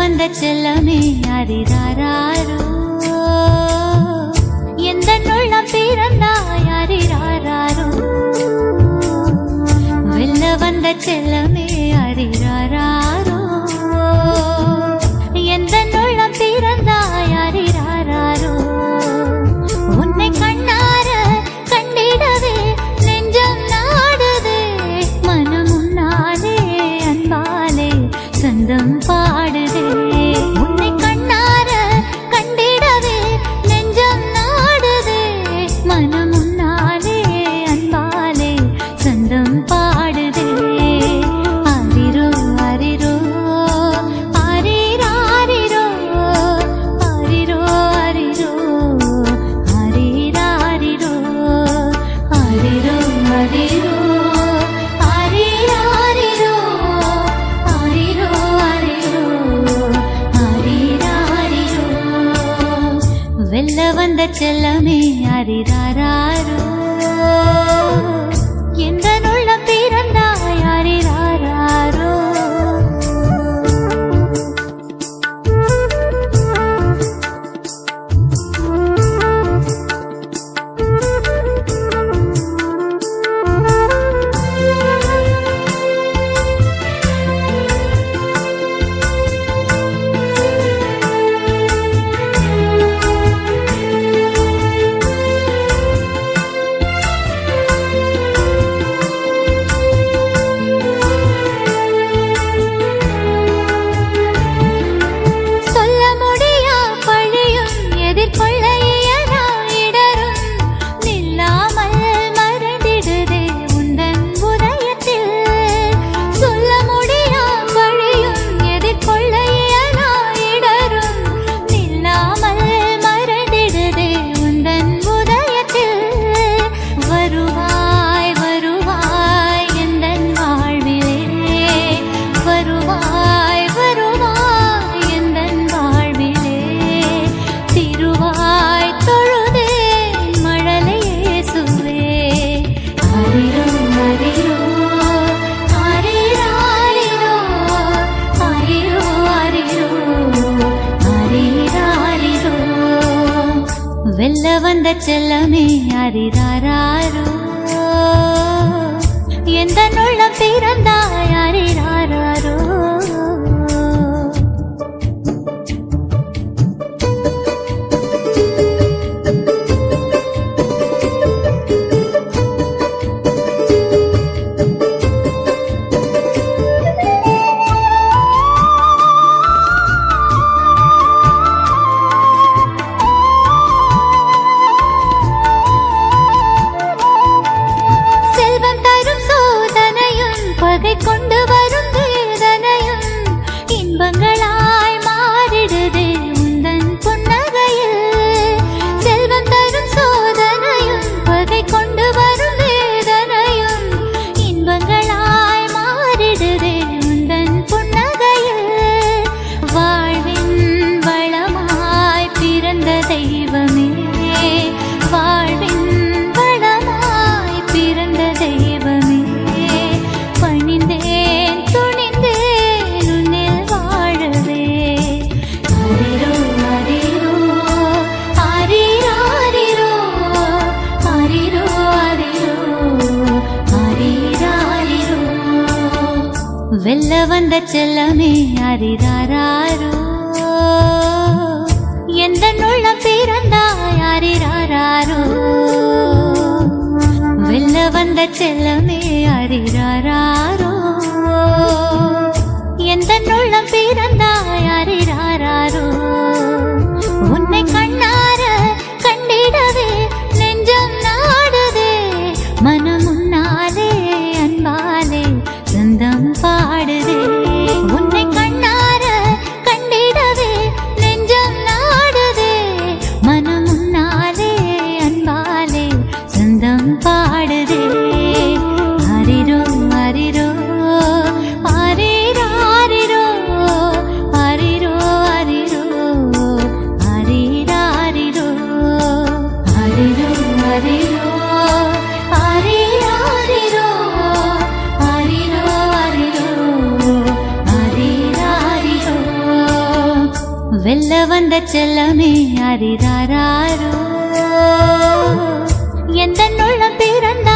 வந்த செல்லமே அரிராரோ எந்த உள்ளம் பிறந்தாய் அரிராரோ வெல்ல வந்த செல்லமே அரிராரோ எந்த உள்ளம் பிறந்தாய் அரிராரோ உன்னை கண்ணார கண்டிடவே நெஞ்சம் நாடுதே மனம் உன்னாலே அன்பாலே சந்தம் பாடுதே உன்னை கண்ணார கண்டிடவே நெஞ்சம் நாடுதே மனம் உன்னாலே அன்பாலே சந்தம் பாடுதே அரிரோ அரிரோ அரிராரிரோ அரிரோ அரிரோ அரிராரிரோ அரிரோ அரிரோ அரிராரிரோ அரிரோ அரிரோ அரிராரிரோ வெல்ல வந்த செல்லமே அரிராரோ எந்த உள்ளம் பிறந்தாய் அரிராரோ சொல்ல முடியா பழியும் எதிர்கொள்ள இயலா இடரும் நில்லாமல் மறைந்திடுதே உந்தன் உதயத்தில் சொல்ல முடியா பழியும் எதிர்கொள்ள இயலா இடரும் நில்லாமல் மறைந்திடுதே உந்தன் உதயத்தில் வருவாய் வருவாய் எந்தன் வாழ்விலே வருவாய் வருவாய் எந்தன் வாழ்விலே திருவாய் தொழுதேன் மழலை இயேசுவே அரிரோ அரிரோ அரிராரிரோ அரிரோ அரிரோ அரிராரிரோ வெல்ல வந்த செல்லமே அரிராரோ எந்த உள்ளம் பிறந்தாய் அரிராரோ செல்வம் தரும் சோதனையும் பகை கொண்டு வரும் வேதனையும் இன்பங்களாய் மாறிடுதே உந்தன் புன்னகையில் செல்வம் தரும் சோதனையும் பகை கொண்டு வரும் வேதனையும் இன்பங்களாய் மாறிடுதே உந்தன் புன்னகையில் வாழ்வின் வளமாய் பிறந்த தெய்வமே வாழ்வின் வளமாய் பிறந்த தெய்வமே பணிந்தேன் துணிந்தேன் உன்னில் வாழவே அரிரோ அரிரோ அரிராரிரோ அரிரோ அரிரோ அரிராரிரோ வெல்ல வந்த செல்லமே அரிராரோ எந்த உள்ளம் பிறந்தாய் அரிராரோ வெல்ல வந்த செல்லமே அரிராரோ எந்த உள்ளம் பிறந்தாய் அரிராரோ உன்னை கண்ணார கண்டிடவே நெஞ்சம் நாடுதே மனம் உன்னாலே அன்பாலே சொந்தம் பாடுதே உன்னை கண்ணார கண்டிடவே நெஞ்சம் நாடுதே மனம் உன்னாலே அன்பாலே சொந்தம் பாடுதே அரிரோ அரிரோ அரிராரிரோ அரிரோ அரிரோ வெல்ல வந்த செல்லமே அரிராரோ எந்த உள்ளம் பிறந்தா